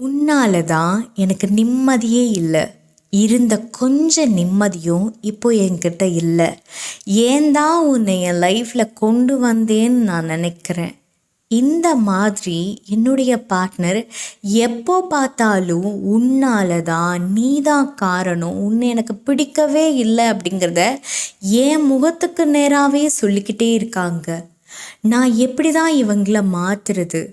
உன்னால தான் எனக்கு நிம்மதியே இல்லை. இருந்த கொஞ்ச நிம்மதியும் இப்போ என்கிட்ட இல்லை. ஏன் தான் உன்னை என் லைஃப்பில் கொண்டு வந்தேன்னு நான் நினைக்கிறேன். இந்த மாதிரி என்னுடைய பார்ட்னர் எப்போ பார்த்தாலும் உன்னால தான், நீ தான் காரணம், உன்னை எனக்கு பிடிக்கவே இல்லை அப்படிங்கிறத என் முகத்துக்கு நேராகவே சொல்லிக்கிட்டே இருக்காங்க. நான் எப்படி தான் இவங்கள மாற்றுறது?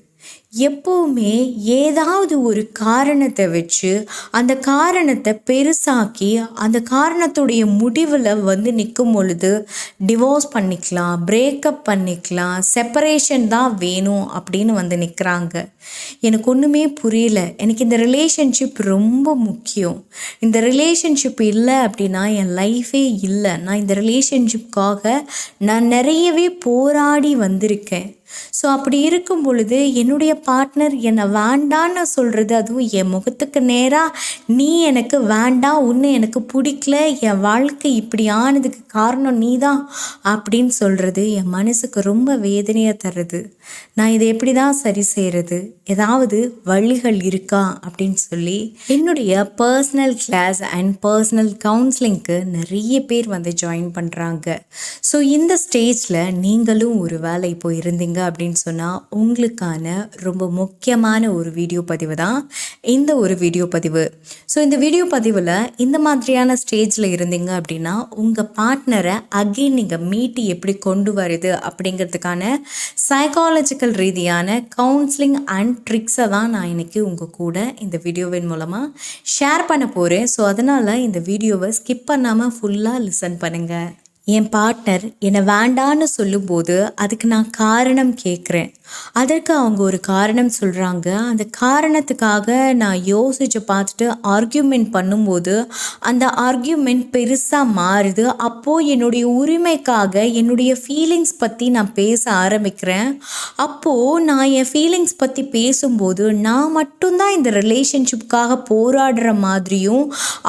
எப்போவுமே ஏதாவது ஒரு காரணத்தை வச்சு அந்த காரணத்தை பெருசாக்கி அந்த காரணத்துடைய முடிவில் நிற்கும் பொழுது டிவோர்ஸ் பண்ணிக்கலாம், பிரேக்கப் பண்ணிக்கலாம், செப்பரேஷன் தான் வேணும் அப்படின்னு நிற்கிறாங்க. எனக்கு ஒன்றுமே புரியல. எனக்கு இந்த ரிலேஷன்ஷிப் ரொம்ப முக்கியம். இந்த ரிலேஷன்ஷிப் இல்லை அப்படின்னா என் லைஃபே இல்லை. நான் இந்த ரிலேஷன்ஷிப்காக நான் நிறையவே போராடி வந்திருக்கேன். ஸோ அப்படி இருக்கும் பொழுது என்னுடைய பார்ட்னர் என்னை வேண்டான்னு சொல்கிறது, அதுவும் என் முகத்துக்கு நேராக நீ எனக்கு வேண்டாம், உன்னை எனக்கு பிடிக்கல, என் வாழ்க்கை இப்படி ஆனதுக்கு காரணம் நீ தான் அப்படின்னு சொல்கிறது என் மனசுக்கு ரொம்ப வேதனையை தருது. நான் இதை எப்படி தான் சரி செய்கிறது? ஏதாவது வழிகள் இருக்கா அப்படின்னு சொல்லி என்னுடைய பர்சனல் கிளாஸ் அண்ட் பர்சனல் கவுன்சிலிங்க்கு நிறைய பேர் ஜாயின் பண்ணுறாங்க. ஸோ இந்த ஸ்டேஜில் நீங்களும் ஒரு வேலை இப்போ இருந்தீங்க அப்படின்னு சொன்னால் உங்களுக்கான ரொம்ப முக்கியமான ஒரு வீடியோ பதிவு தான் இந்த ஒரு வீடியோ பதிவு. ஸோ இந்த வீடியோ பதிவில் இந்த மாதிரியான ஸ்டேஜில் இருந்தீங்க அப்படின்னா உங்கள் பார்ட்னரை அகெயின் நீங்கள் மீட்டி எப்படி கொண்டு வருது அப்படிங்கிறதுக்கான சைக்காலஜிக்கல் ரீதியான கவுன்சிலிங் அண்ட் ட்ரிக்ஸை தான் நான் இன்றைக்கி உங்கள் கூட இந்த வீடியோவின் மூலமாக ஷேர் பண்ண போகிறேன். ஸோ அதனால் இந்த வீடியோவை ஸ்கிப் பண்ணாமல் ஃபுல்லாக லிசன் பண்ணுங்கள். என் பார்ட்னர் என்னை வேண்டான்னு சொல்லும்போது அதுக்கு நான் காரணம் கேட்குறேன். அதற்கு அவங்க ஒரு காரணம் சொல்கிறாங்க. அந்த காரணத்துக்காக நான் யோசித்து பார்த்துட்டு ஆர்கியூமெண்ட் பண்ணும்போது அந்த ஆர்கியூமெண்ட் பெருசாக மாறுது. அப்போது என்னுடைய உரிமைக்காக என்னுடைய ஃபீலிங்ஸ் பற்றி நான் பேச ஆரம்பிக்கிறேன். அப்போது நான் என் ஃபீலிங்ஸ் பற்றி பேசும்போது நான் மட்டும்தான் இந்த ரிலேஷன்ஷிப்காக போராடுற மாதிரியும்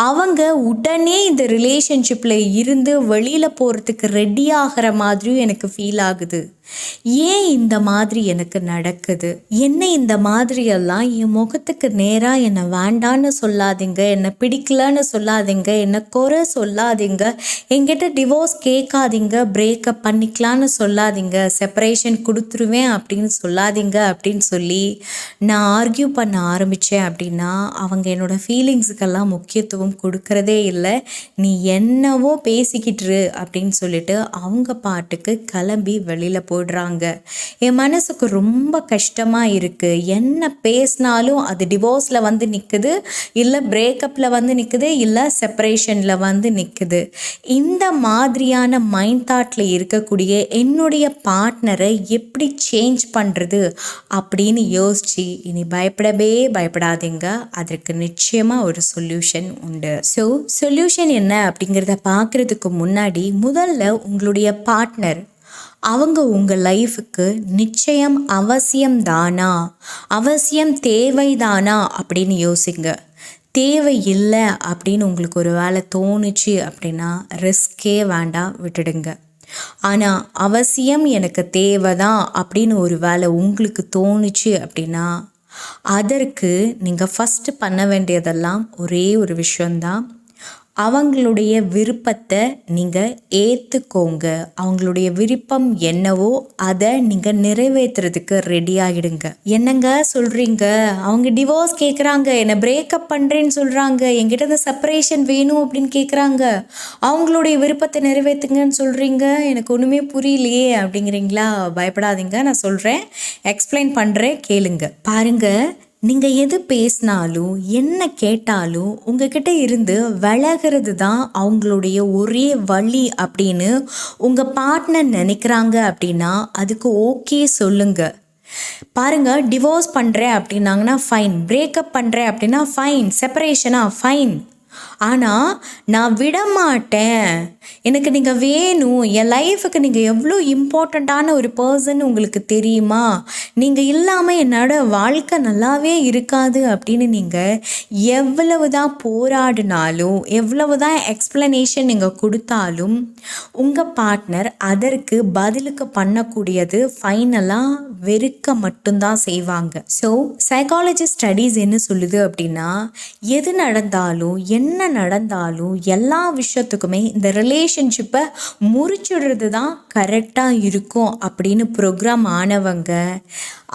அவங்க உடனே இந்த ரிலேஷன்ஷிப்பில் இருந்து வெளியில் போகிறதுக்கு ரெடி ஆகிற மாதிரியும் எனக்கு ஃபீல் ஆகுது. ஏன் இந்த மாதிரி எனக்கு நடக்குது? என்ன இந்த மாதிரியெல்லாம் என் முகத்துக்கு நேராக என்னை வேண்டான்னு சொல்லாதீங்க, என்னை பிடிக்கலன்னு சொல்லாதீங்க, என்னை குறை சொல்லாதீங்க, என்கிட்ட டிவோர்ஸ் கேட்காதீங்க, பிரேக்கப் பண்ணிக்கலான்னு சொல்லாதீங்க, செப்பரேஷன் கொடுத்துருவேன் அப்படின்னு சொல்லாதீங்க அப்படின்னு சொல்லி நான் ஆர்கியூ பண்ண ஆரம்பித்தேன் அப்படின்னா அவங்க என்னோடய ஃபீலிங்ஸுக்கெல்லாம் முக்கியத்துவம் கொடுக்கறதே இல்லை. நீ என்னவோ பேசிக்கிட்டு அப்படின்னு சொல்லிட்டு அவங்க பாட்டுக்கு கிளம்பி வெளியில் போடுறாங்க. என் மனசுக்கு ரொம்ப கஷ்டமாக இருக்குது. என்ன பேசினாலும் அது டிவோர்ஸில் நிற்குது, இல்லை பிரேக்கப்பில் நிற்குது, இல்லை செப்பரேஷனில் நிற்குது. இந்த மாதிரியான மைண்ட் தாட்டில் இருக்கக்கூடிய என்னுடைய பார்ட்னரை எப்படி சேஞ்ச் பண்ணுறது அப்படின்னு யோசித்து இனி பயப்படாதீங்க. அதற்கு நிச்சயமாக ஒரு சொல்யூஷன் உண்டு. ஸோ சொல்யூஷன் என்ன அப்படிங்கிறத பார்க்குறதுக்கு முன்னாடி முதல்ல உங்களுடைய பார்ட்னர் அவங்க உங்கள் லைஃபுக்கு நிச்சயம் அவசியம்தானா, அவசியம் தேவைதானா அப்படின்னு யோசிங்க. தேவை இல்லை அப்படின்னு உங்களுக்கு ஒரு வேலை தோணுச்சு அப்படின்னா ரிஸ்கே வேண்டாம், விட்டுடுங்க. ஆனால் அவசியம் எனக்கு தேவைதான் அப்படின்னு ஒரு வேலை உங்களுக்கு தோணுச்சு அப்படின்னா அதற்கு நீங்கள் ஃபஸ்ட்டு பண்ண வேண்டியதெல்லாம் ஒரே ஒரு விஷயந்தான். அவங்களுடைய விருப்பத்தை நீங்கள் ஏற்றுக்கோங்க. அவங்களுடைய விருப்பம் என்னவோ அதை நீங்கள் நிறைவேற்றுறதுக்கு ரெடி ஆகிடுங்க. என்னங்க சொல்கிறீங்க? அவங்க டிவோர்ஸ் கேட்குறாங்க, என்னை பிரேக்கப் பண்ணுறேன்னு சொல்கிறாங்க, என்கிட்ட இந்த செப்பரேஷன் வேணும் அப்படின்னு கேட்குறாங்க, அவங்களுடைய விருப்பத்தை நிறைவேற்றுங்கன்னு சொல்கிறீங்க, எனக்கு ஒன்றுமே புரியலையே அப்படிங்கிறீங்களா? பயப்படாதீங்க, நான் சொல்கிறேன், எக்ஸ்பிளைன் பண்ணுறேன், கேளுங்க. பாருங்கள், நீங்கள் எது பேசினாலும் என்ன கேட்டாலும் உங்ககிட்ட இருந்து விலகிறது தான் அவங்களுடைய ஒரே வழி அப்படின்னு உங்கள் பார்ட்னர் நினைக்கிறாங்க அப்படின்னா அதுக்கு ஓகே சொல்லுங்க. பாருங்கள், டிவோர்ஸ் பண்ணுறேன் அப்படின்னாங்கன்னா ஃபைன், பிரேக்கப் பண்ணுறேன் அப்படின்னா ஃபைன், செப்பரேஷனா ஃபைன், ஆனால் நான் விட மாட்டேன், எனக்கு நீங்கள் வேணும், என் லைஃபுக்கு நீங்கள் எவ்வளோ இம்பார்ட்டண்ட்டான ஒரு பர்சன் உங்களுக்கு தெரியுமா, நீங்கள் இல்லாமல் என்னோட வாழ்க்கை நல்லாவே இருக்காது அப்படின்னு நீங்கள் எவ்வளவு தான் போராடினாலும் எவ்வளவு தான் எக்ஸ்ப்ளனேஷன் நீங்கள் கொடுத்தாலும் உங்கள் பார்ட்னர் அதற்கு பதிலுக்கு பண்ணக்கூடியது ஃபைனலாக வெறுக்க மட்டும்தான் செய்வாங்க. ஸோ சைக்காலஜி ஸ்டடீஸ் என்ன சொல்லுது அப்படின்னா, எது நடந்தாலும் என்ன நடந்தாலும் எல்லா விஷயத்துக்குமே இந்த ரிலேஷன்ஷிப்பை முறிச்சிடுறது தான் கரெக்டாக இருக்கும் அப்படின்னு ப்ரோக்ராம் ஆனவங்க,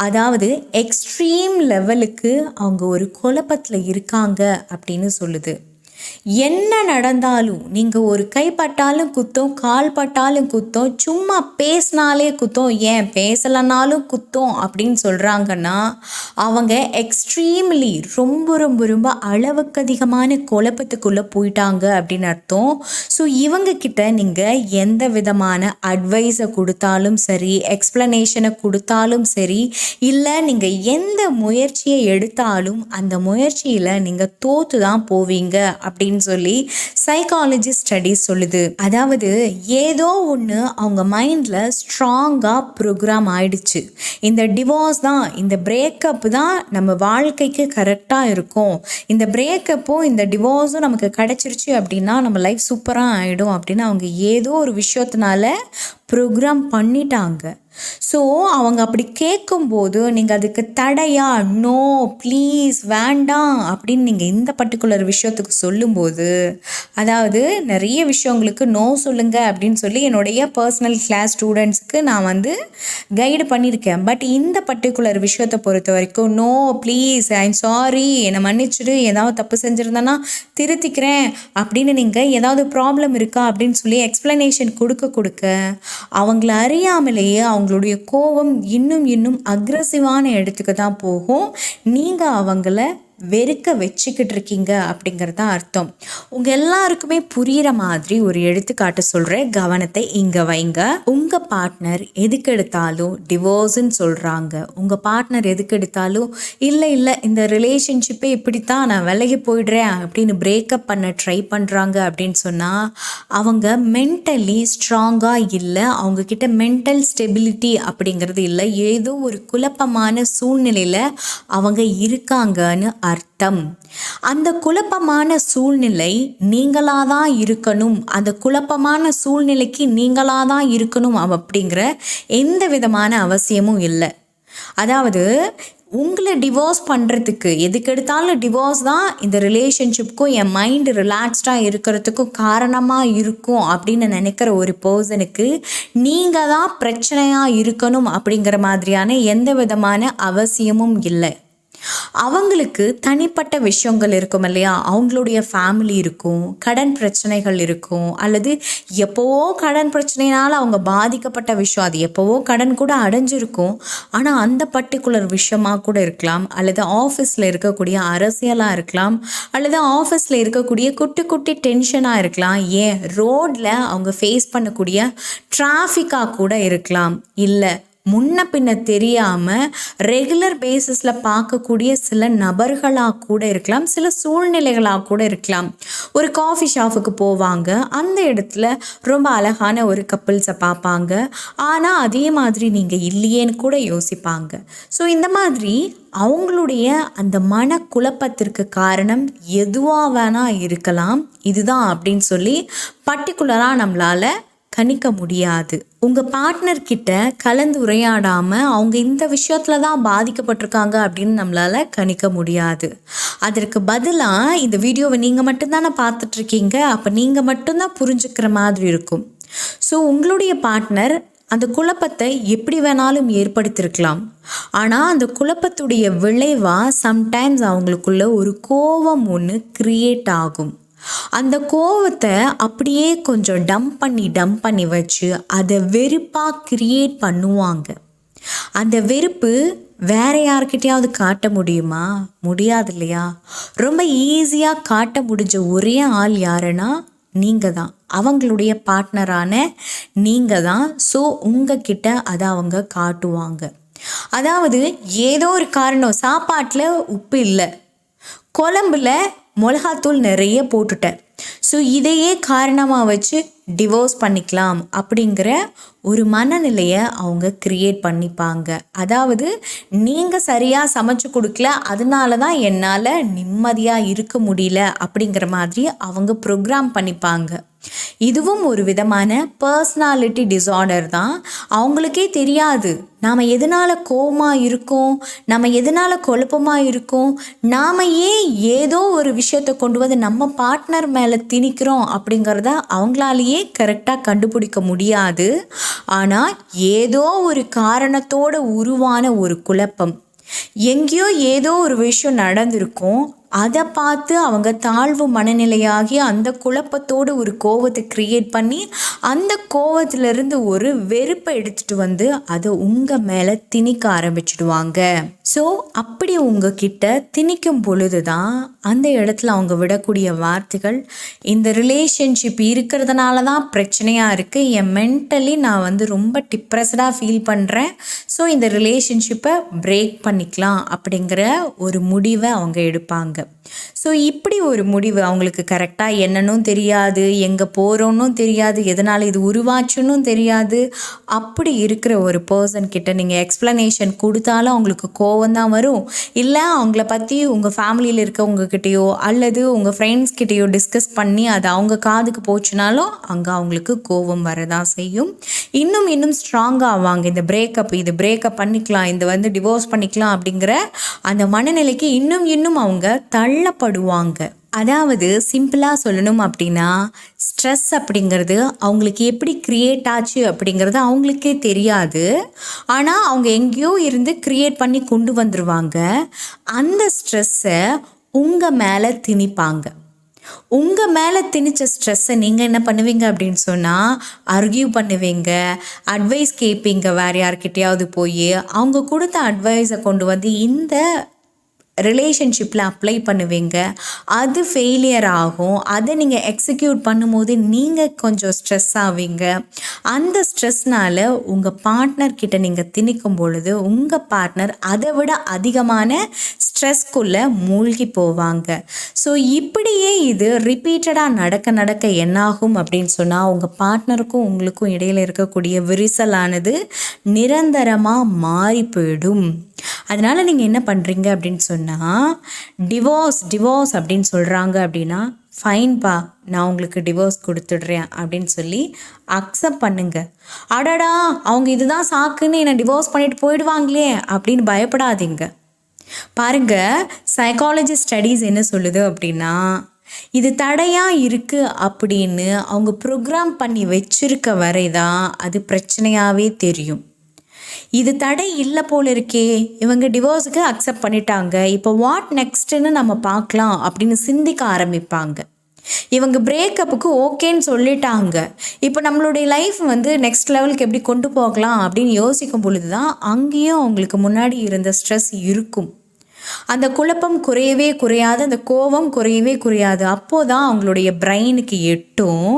அதாவது எக்ஸ்ட்ரீம் லெவலுக்கு அவங்க ஒரு குழப்பத்தில் இருக்காங்க அப்படின்னு சொல்லுது. என்ன நடந்தாலும் நீங்கள் ஒரு கை பட்டாலும் குத்தம், கால் பட்டாலும் குத்தம், சும்மா பேசினாலே குத்தம், ஏன் பேசலைனாலும் குத்தம் அப்படின்னு சொல்கிறாங்கன்னா அவங்க எக்ஸ்ட்ரீம்லி ரொம்ப ரொம்ப ரொம்ப அளவுக்கு அதிகமான குழப்பத்துக்குள்ளே போயிட்டாங்க அப்படின்னு அர்த்தம். ஸோ இவங்கக்கிட்ட நீங்கள் எந்த விதமான அட்வைஸை கொடுத்தாலும் சரி, எக்ஸ்ப்ளனேஷனை கொடுத்தாலும் சரி, இல்லை நீங்கள் எந்த முயற்சியை எடுத்தாலும் அந்த முயற்சியில் நீங்கள் தோற்று தான் போவீங்க அப்படின்னு சொல்லி சைக்காலஜி ஸ்டடீஸ் சொல்லுது. அதாவது ஏதோ ஒன்று அவங்க மைண்டில் ஸ்ட்ராங்காக ப்ரோக்ராம் ஆயிடுச்சு. இந்த டிவோர்ஸ் தான், இந்த பிரேக்கப் தான் நம்ம வாழ்க்கைக்கு கரெக்டாக இருக்கும், இந்த பிரேக்கப்பும் இந்த டிவோர்ஸும் நமக்கு கிடச்சிருச்சு அப்படின்னா நம்ம லைஃப் சூப்பராக ஆகிடும் அப்படின்னு அவங்க ஏதோ ஒரு விஷயத்தினால ப்ரோக்ராம் பண்ணிட்டாங்க. ஸோ அவங்க அப்படி கேட்கும்போது நீங்கள் அதுக்கு தடையா நோ ப்ளீஸ் வேண்டாம் அப்படின்னு நீங்கள் இந்த பர்டிகுலர் விஷயத்துக்கு சொல்லும்போது, அதாவது நிறைய விஷயங்களுக்கு நோ சொல்லுங்க அப்படின்னு சொல்லி என்னுடைய பர்சனல் கிளாஸ் ஸ்டூடெண்ட்ஸுக்கு நான் கைடு பண்ணியிருக்கேன். பட் இந்த பர்டிகுலர் விஷயத்தை பொறுத்த வரைக்கும் நோ ப்ளீஸ் ஐம் சாரி, என்னை மன்னிச்சுடு, ஏதாவது தப்பு செஞ்சுருந்தேன்னா திருத்திக்கிறேன் அப்படின்னு நீங்கள் ஏதாவது ப்ராப்ளம் இருக்கா அப்படின்னு சொல்லி எக்ஸ்ப்ளனேஷன் கொடுக்க அவங்கள அறியாமலேயே அவங்களுடைய கோபம் இன்னும் அக்ரெசிவான இடத்துக்கு தான் போகும். நீங்கள் அவங்கள வெறுக்க வச்சுக்கிட்டு இருக்கீங்க அப்படிங்கிறது தான் அர்த்தம். உங்கள் எல்லாருக்குமே புரிகிற மாதிரி ஒரு எடுத்துக்காட்டு சொல்கிறேன், கவனத்தை இங்கே வைங்க. உங்கள் பார்ட்னர் எதுக்கு எடுத்தாலும் டிவோர்ஸுன்னு சொல்கிறாங்க. உங்கள் பார்ட்னர் எதுக்கு எடுத்தாலும் இல்லை இந்த ரிலேஷன்ஷிப்பே இப்படித்தான், நான் விலகி போயிடுறேன் அப்படின்னு பிரேக்கப் பண்ண ட்ரை பண்ணுறாங்க அப்படின்னு சொன்னால் அவங்க மென்டலி ஸ்ட்ராங்காக இல்லை, அவங்கக்கிட்ட மென்டல் ஸ்டெபிலிட்டி அப்படிங்கிறது இல்லை, ஏதோ ஒரு குழப்பமான சூழ்நிலையில் அவங்க இருக்காங்கன்னு அர்த்தம். அந்த குழப்பமான சூழ்நிலை நீங்களாக தான் இருக்கணும், அந்த குழப்பமான சூழ்நிலைக்கு நீங்களாக தான் இருக்கணும் அப்படிங்கிற எந்த விதமான அவசியமும் இல்லை. அதாவது உங்களை டிவோர்ஸ் பண்ணுறதுக்கு எதுக்கு எடுத்தாலும் டிவோர்ஸ் தான் இந்த ரிலேஷன்ஷிப்புக்கும் என் மைண்டு ரிலாக்ஸ்டாக இருக்கிறதுக்கும் காரணமாக இருக்கும் அப்படின்னு நினைக்கிற ஒரு பர்சனுக்கு நீங்கள் தான் பிரச்சனையாக இருக்கணும் அப்படிங்கிற மாதிரியான எந்த விதமான அவசியமும் இல்லை. அவங்களுக்கு தனிப்பட்ட விஷயங்கள் இருக்கும் இல்லையா, அவங்களுடைய ஃபேமிலி இருக்கும், கடன் பிரச்சனைகள் இருக்கும், அல்லது எப்போவோ கடன் பிரச்சனைனால அவங்க பாதிக்கப்பட்ட விஷயம், அது எப்போவோ கடன் கூட அடைஞ்சிருக்கும், ஆனால் அந்த பர்டிகுலர் விஷயமாக கூட இருக்கலாம், அல்லது ஆஃபீஸில் இருக்கக்கூடிய அரசியலாக இருக்கலாம், அல்லது ஆஃபீஸில் இருக்கக்கூடிய குட்டி டென்ஷனாக இருக்கலாம், ஏன் ரோடில் அவங்க ஃபேஸ் பண்ணக்கூடிய டிராஃபிக்காக கூட இருக்கலாம், இல்லை முன்ன பின்ன தெரியாமல் ரெகுலர் பேசிஸில் பார்க்கக்கூடிய சில நபர்களாக கூட இருக்கலாம், சில சூழ்நிலைகளாக கூட இருக்கலாம். ஒரு காஃபி ஷாப்புக்கு போவாங்க, அந்த இடத்துல ரொம்ப அழகான ஒரு கப்பிள்ஸை பார்ப்பாங்க, ஆனால் அதே மாதிரி நீங்கள் இல்லையேன்னு கூட யோசிப்பாங்க. ஸோ இந்த மாதிரி அவங்களுடைய அந்த மனக்குழப்பத்திற்கு காரணம் எதுவாக வேணால் இருக்கலாம், இதுதான் அப்படின்னு சொல்லி பர்டிகுலராக நம்மளால் கணிக்க முடியாது. உங்கள் பார்ட்னர்கிட்ட கலந்து உரையாடாமல் அவங்க இந்த விஷயத்தில் தான் பாதிக்கப்பட்டிருக்காங்க அப்படின்னு நம்மளால் கணிக்க முடியாது. அதற்கு பதிலாக இந்த வீடியோவை நீங்கள் மட்டும்தானே பார்த்துட்ருக்கீங்க, அப்போ நீங்கள் மட்டும்தான் புரிஞ்சுக்கிற மாதிரி இருக்கும். ஸோ உங்களுடைய பார்ட்னர் அந்த குழப்பத்தை எப்படி வேணாலும் ஏற்படுத்தியிருக்கலாம், ஆனால் அந்த குழப்பத்துடைய விளைவாக சம்டைம்ஸ் அவங்களுக்குள்ள ஒரு கோபம் ஒன்று கிரியேட் ஆகும். அந்த கோவத்தை அப்படியே கொஞ்சம் டம்ப் பண்ணி வச்சு அதை வெறுப்பாக கிரியேட் பண்ணுவாங்க. அந்த வெறுப்பு வேற யார்கிட்டையாவது காட்ட முடியுமா? முடியாது இல்லையா? ரொம்ப ஈஸியாக காட்ட முடிஞ்ச ஒரே ஆள் யாருன்னா நீங்கள் தான், அவங்களுடைய பார்ட்னரான நீங்கள் தான். ஸோ உங்ககிட்ட அதை அவங்க காட்டுவாங்க. அதாவது ஏதோ ஒரு காரணம், சாப்பாட்டில் உப்பு இல்லை, குழம்புல மிளகாத்தூள் நிறைய போட்டுட்டேன். ஸோ இதையே காரணமாக வச்சு டிவோர்ஸ் பண்ணிக்கலாம் அப்படிங்கிற ஒரு மனநிலையை அவங்க க்ரியேட் பண்ணிப்பாங்க. அதாவது நீங்கள் சரியாக சமைச்சு கொடுக்கல, அதனால தான் என்னால் நிம்மதியாக இருக்க முடியல அப்படிங்கிற மாதிரி அவங்க ப்ரோக்ராம் பண்ணிப்பாங்க. இதுவும் ஒரு விதமான பர்சனாலிட்டி டிஸார்டர் தான். அவங்களுக்கே தெரியாது நாம் எதனால் கோவமாக இருக்கோம், நம்ம எதனால் குழப்பமாக இருக்கோம், நாம் ஏன் ஏதோ ஒரு விஷயத்தை கொண்டு வந்து நம்ம பார்ட்னர் மேலே திணிக்கிறோம் அப்படிங்கிறத அவங்களாலேயே கரெக்டாக கண்டுபிடிக்க முடியாது. ஆனால் ஏதோ ஒரு காரணத்தோடு உருவான ஒரு குழப்பம், எங்கேயோ ஏதோ ஒரு விஷயம் நடந்திருக்கும், அதை பார்த்து அவங்க தாழ்வு மனநிலையாகி அந்த குழப்பத்தோடு ஒரு கோவத்தை க்ரியேட் பண்ணி அந்த கோவத்திலிருந்து ஒரு வெறுப்பை எடுத்துகிட்டு வந்து அதை உங்கள் மேலே திணிக்க ஆரம்பிச்சிடுவாங்க. ஸோ அப்படி உங்ககிட்ட திணிக்கும் பொழுது தான் அந்த இடத்துல அவங்க விடக்கூடிய வார்த்தைகள், இந்த ரிலேஷன்ஷிப் இருக்கிறதுனால தான் பிரச்சனையாக இருக்குது, என் மென்டலி நான் வந்து ரொம்ப டிப்ரெஸ்டாக ஃபீல் பண்ணுறேன், ஸோ இந்த ரிலேஷன்ஷிப்பை பிரேக் பண்ணிக்கலாம் அப்படிங்கிற ஒரு முடிவை அவங்க எடுப்பாங்க. ஸோ இப்படி ஒரு முடிவு அவங்களுக்கு கரெக்டாக என்னன்னும் தெரியாது, எங்கே போகிறோன்னும் தெரியாது, எதனால் இது உருவாச்சுன்னு தெரியாது. அப்படி இருக்கிற ஒரு பர்சன் கிட்ட நீங்கள் எக்ஸ்ப்ளனேஷன் கொடுத்தாலும் அவங்களுக்கு கோவம்தான் வரும். இல்லை அவங்கள பற்றி உங்கள் ஃபேமிலியில் இருக்கவங்கக்கிட்டேயோ அல்லது உங்கள் ஃப்ரெண்ட்ஸ் கிட்டேயோ டிஸ்கஸ் பண்ணி அது அவங்க காதுக்கு போச்சுனாலும் அங்கே அவங்களுக்கு கோவம் வரதான் செய்யும். இன்னும் ஸ்ட்ராங்காக ஆவாங்க. இந்த இது பிரேக்கப் பண்ணிக்கலாம், இந்த வந்து டிவோர்ஸ் பண்ணிக்கலாம் அப்படிங்கிற அந்த மனநிலைக்கு இன்னும் அவங்க தள்ளப்படுவாங்க. அதாவது சிம்பிளாக சொல்லணும் அப்படின்னா, ஸ்ட்ரெஸ் அப்படிங்கிறது அவங்களுக்கு எப்படி க்ரியேட் ஆச்சு அப்படிங்கிறது அவங்களுக்கே தெரியாது. ஆனால் அவங்க எங்கேயோ இருந்து க்ரியேட் பண்ணி கொண்டு வந்துடுவாங்க. அந்த ஸ்ட்ரெஸ்ஸை உங்கள் மேலே திணிப்பாங்க. உங்கள் மேலே திணிச்ச ஸ்ட்ரெஸ்ஸை நீங்கள் என்ன பண்ணுவீங்க அப்படின்னு சொன்னால், ஆர்கியூ பண்ணுவீங்க, அட்வைஸ் கேட்பீங்க. வேறு யார்கிட்டையாவது போய் அவங்க கொடுத்த அட்வைஸை கொண்டு வந்து இந்த ரிலேஷன்ஷிப்பில் அப்ளை பண்ணுவீங்க. அது ஃபெயிலியர் ஆகும். அதை நீங்கள் எக்ஸிக்யூட் பண்ணும்போது நீங்கள் கொஞ்சம் ஸ்ட்ரெஸ் ஆவீங்க. அந்த ஸ்ட்ரெஸ்னால் உங்கள் பார்ட்னர்கிட்ட நீங்கள் திணிக்கும் பொழுது உங்கள் பார்ட்னர் அதை விட அதிகமான ஸ்ட்ரெஸ்க்குள்ளே மூழ்கி போவாங்க. ஸோ இப்படியே இது ரிப்பீட்டடாக நடக்க என்னாகும் அப்படின்னு சொன்னால், உங்கள் பார்ட்னருக்கும் உங்களுக்கும் இடையில் இருக்கக்கூடிய விரிசலானது நிரந்தரமாக மாறி போயிடும். அதனால் நீங்கள் என்ன பண்ணுறீங்க அப்படின்னு சொன்னால், டிவோர்ஸ் அப்படின்னு சொல்கிறாங்க அப்படின்னா, ஃபைன்பா நான் உங்களுக்கு டிவோர்ஸ் கொடுத்துடுறேன் அப்படின்னு சொல்லி அக்செப்ட் பண்ணுங்க. அடடா அவங்க இதுதான் சாக்குன்னு என்னை டிவோர்ஸ் பண்ணிட்டு போயிடுவாங்களே அப்படின்னு பயப்படாதீங்க. பாருங்க, சைக்காலஜி ஸ்டடீஸ் என்ன சொல்லுது அப்படின்னா, இது தடையாக இருக்குது அப்படின்னு அவங்க ப்ரோக்ராம் பண்ணி வச்சிருக்க வரை தான் அது பிரச்சனையாகவே தெரியும். இது தடை இல்லை போல இருக்கே, இவங்க டிவோர்ஸுக்கு அக்செப்ட் பண்ணிட்டாங்க, இப்போ வாட் நெக்ஸ்ட்டுன்னு நம்ம பார்க்கலாம் அப்படின்னு சிந்திக்க ஆரம்பிப்பாங்க. இவங்க பிரேக்கப்புக்கு ஓகேன்னு சொல்லிட்டாங்க, இப்போ நம்மளுடைய லைஃப் வந்து நெக்ஸ்ட் லெவலுக்கு எப்படி கொண்டு போகலாம் அப்படின்னு யோசிக்கும் பொழுது தான் அங்கேயும் அவங்களுக்கு முன்னாடி இருந்த ஸ்ட்ரெஸ் இருக்கும். அந்த குழப்பம் குறையவே குறையாது, அந்த கோபம் குறையவே குறையாது. அப்போது தான் அவங்களுடைய பிரெயினுக்கு எட்டும்,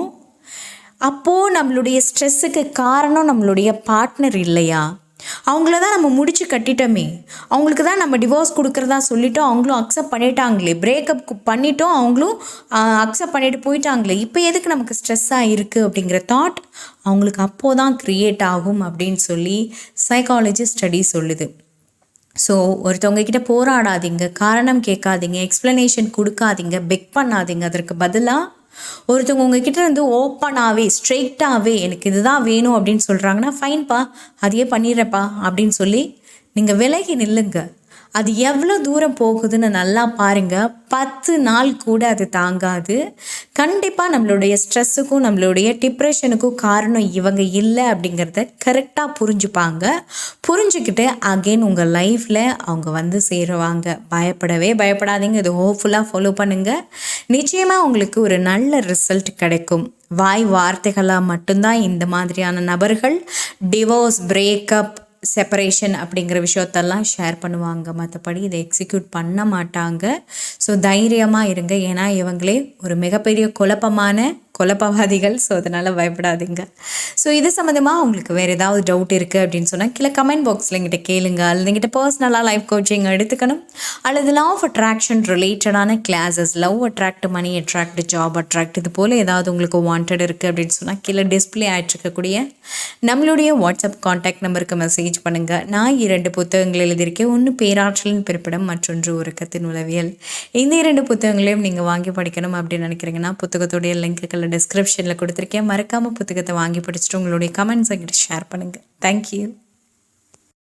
அப்போது நம்மளுடைய ஸ்ட்ரெஸ்ஸுக்கு காரணம் நம்மளுடைய பார்ட்னர் இல்லையா, அவங்கள தான் நம்ம முடிச்சு கட்டிட்டோமே, அவங்களுக்கு தான் நம்ம டிவோர்ஸ் கொடுக்குறதா சொல்லிட்டோம், அவங்களும் அக்செப்ட் பண்ணிட்டாங்களே, பிரேக்கப் பண்ணிட்டோம், அவங்களும் அக்செப்ட் பண்ணிட்டு போயிட்டாங்களே, இப்போ எதுக்கு நமக்கு ஸ்ட்ரெஸ்ஸாக இருக்குது அப்படிங்கிற தாட் அவங்களுக்கு அப்போது தான் க்ரியேட் ஆகும் அப்படின்னு சொல்லி சைக்காலஜி ஸ்டடி சொல்லுது. ஸோ ஒருத்தவங்க கிட்ட போராடாதீங்க, காரணம் கேட்காதீங்க, எக்ஸ்ப்ளனேஷன் கொடுக்காதீங்க, பெக் பண்ணாதீங்க. அதற்கு பதிலாக ஒருத்தவங்க உங்ககிட்ட இருந்து ஓப்பனாகவே ஸ்ட்ரெயிட்டாகவே எனக்கு இதுதான் வேணும் அப்படின்னு சொல்கிறாங்கன்னா, ஃபைன்பா அதையே பண்ணிடுறப்பா அப்படின்னு சொல்லி நீங்கள் விலகி நில்லுங்க. அது எவ்வளோ தூரம் போகுதுன்னு நல்லா பாருங்கள். 10 நாள் கூட அது தாங்காது. கண்டிப்பாக நம்மளுடைய ஸ்ட்ரெஸ்ஸுக்கும் நம்மளுடைய டிப்ரெஷனுக்கும் காரணம் இவங்க இல்லை அப்படிங்கிறத கரெக்டாக புரிஞ்சுப்பாங்க. புரிஞ்சுக்கிட்டு அகெயின் உங்கள் லைஃப்பில் அவங்க வந்து சேருவாங்க. பயப்படவே பயப்படாதீங்க. இது ஹோப்ஃபுல்லாக ஃபாலோ பண்ணுங்கள். நிச்சயமாக உங்களுக்கு ஒரு நல்ல ரிசல்ட் கிடைக்கும். வார்த்தைகளாக மட்டும்தான் இந்த மாதிரியான நபர்கள் டிவோர்ஸ், பிரேக்கப், செப்பரேஷன் அப்படிங்கிற விஷயத்தெல்லாம் ஷேர் பண்ணுவாங்க. மற்றபடி இதை எக்ஸிக்யூட் பண்ண மாட்டாங்க. ஸோ தைரியமாக இருங்க. ஏன்னா இவங்களே ஒரு மிகப்பெரிய குழப்பமான குழப்பவாதிகள். ஸோ அதனால் பயப்படாதீங்க. ஸோ இது சம்மந்தமாக உங்களுக்கு வேறு ஏதாவது டவுட் இருக்குது அப்படின்னு சொன்னால் கீழே கமெண்ட் பாக்ஸில் எங்கிட்ட கேளுங்க. அல்லது எங்கிட்ட பர்சனலாக லைஃப் கோச்சிங் எடுத்துக்கணும், அல்லது லா ஆஃப் அட்ராக்ஷன் ரிலேட்டடான classes, love attract, money attract, job attract, இது போல் ஏதாவது உங்களுக்கு வாண்டட் இருக்குது அப்படின்னு சொன்னால் கீழே டிஸ்பிளே ஆகிட்ருக்கக்கூடிய நம்மளுடைய வாட்ஸ்அப் கான்டாக்ட் நம்பருக்கு மெசேஜ் பண்ணுங்கள். நான் 2 புத்தகங்கள் எழுதியிருக்கேன். ஒன்று பேராற்றலின் பிறப்பிடம், மற்றொன்று உறக்கத்தின் உளவியல். இந்த 2 புத்தகங்களையும் நீங்கள் வாங்கி படிக்கணும் அப்படின்னு நினைக்கிறீங்கன்னா புத்தகத்துடைய லிங்க்குகளை டிஸ்கிரிப்ஷனில் கொடுத்துருக்கேன். மறக்காமல் புத்தகத்தை வாங்கி படிச்சுட்டு உங்களுடைய கமெண்ட்ஸ் எங்கிட்ட ஷேர் பண்ணுங்கள். தேங்க்யூ.